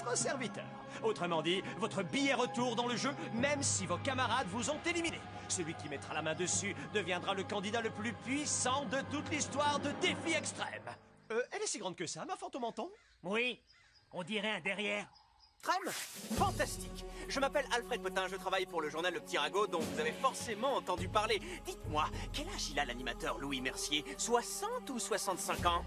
votre serviteur. Autrement dit, votre billet retour dans le jeu, même si vos camarades vous ont éliminé. Celui qui mettra la main dessus deviendra le candidat le plus puissant de toute l'histoire de Défi Extrême. Elle est si grande que ça, ma fente au menton? Oui, on dirait un derrière. Crème, fantastique. Je m'appelle Alfred Potin, je travaille pour le journal Le Petit Ragot, dont vous avez forcément entendu parler. Dites-moi, quel âge il a l'animateur Louis Mercier? 60 ou 65 ans?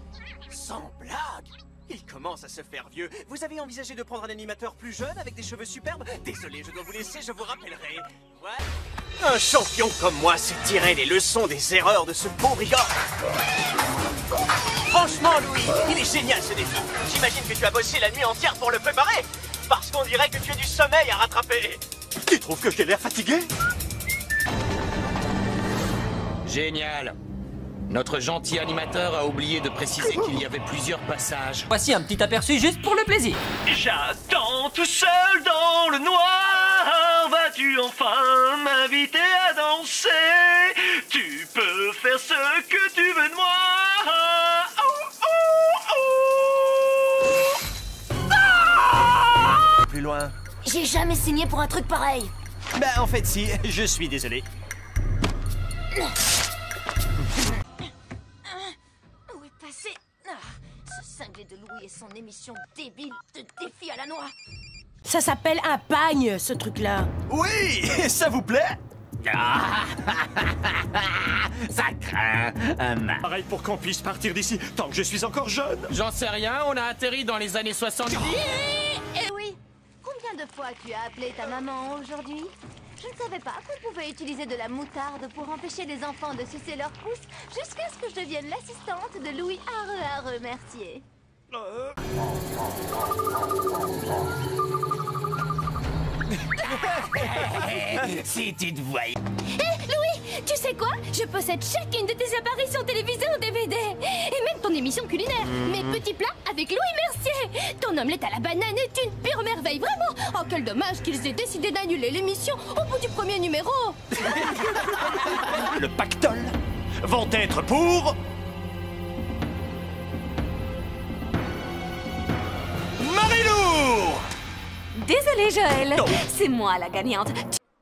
Sans blague. Il commence à se faire vieux. Vous avez envisagé de prendre un animateur plus jeune avec des cheveux superbes? Désolé, je dois vous laisser, je vous rappellerai. Ouais. Un champion comme moi sait tirer les leçons des erreurs de ce pauvre Igor. Franchement, Louis, il est génial ce défi. J'imagine que tu as bossé la nuit entière pour le préparer. Parce qu'on dirait que tu as du sommeil à rattraper. Tu trouves que j'ai l'air fatigué? Génial. Notre gentil animateur a oublié de préciser qu'il y avait plusieurs passages. Voici un petit aperçu juste pour le plaisir. J'attends tout seul dans le noir. Vas-tu enfin m'inviter à danser? Tu peux faire ce que tu veux de moi. Plus loin. J'ai jamais signé pour un truc pareil. Ben, en fait, si. Je suis désolé. Où est passé ce cinglé de Louis et son émission débile de défi à la noix. Ça s'appelle un pagne, ce truc-là. Oui, ça vous plaît? Ça craint. Pareil pour qu'on puisse partir d'ici tant que je suis encore jeune. J'en sais rien, on a atterri dans les années 70. Eh oui. Combien de fois tu as appelé ta maman aujourd'hui? Je ne savais pas qu'on pouvait utiliser de la moutarde pour empêcher les enfants de sucer leur pouce jusqu'à ce que je devienne l'assistante de Louis Arre Mercier. Si tu te voyais. Hé, Louis, tu sais quoi? Je possède chacune de tes apparitions télévisées en DVD. Et même ton émission culinaire. Mes petits plats avec Louis Mercier. Ton omelette à la banane est une pure merveille, vraiment. Oh, quel dommage qu'ils aient décidé d'annuler l'émission au bout du premier numéro. Le pactole vont être pour... Marilou! Désolée, Joël. C'est moi la gagnante.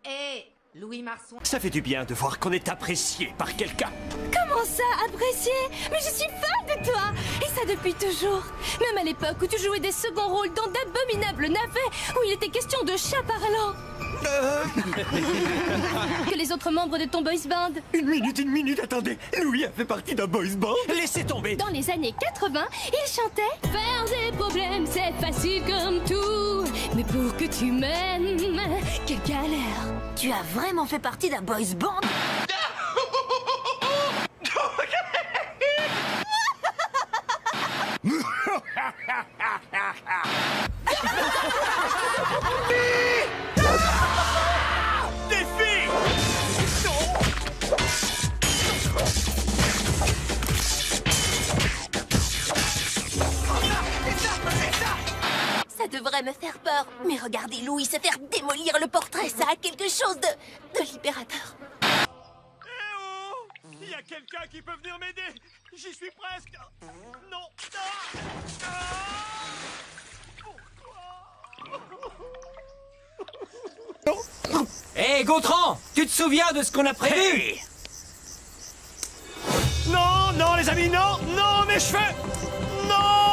Hé, Louis Marson. Ça fait du bien de voir qu'on est apprécié par quelqu'un. Comment ça, apprécié? Mais je suis fan de toi. Et ça depuis toujours. Même à l'époque où tu jouais des seconds rôles dans d'abominables navets où il était question de chats parlants. Que les autres membres de ton boys band. Une minute, attendez. Louis a fait partie d'un boys band. Laissez tomber. Dans les années 80, il chantait faire des problèmes, c'est facile comme tout. Mais pour que tu m'aimes, quelle galère. Tu as vraiment fait partie d'un boys band? Ça devrait me faire peur. Mais regardez Louis se faire démolir le portrait, ça a quelque chose de libérateur. Il y a quelqu'un qui peut venir m'aider. J'y suis presque. Non. Hé, Gautran, tu te souviens de ce qu'on a prévu? Non, les amis, non, mes cheveux. Non.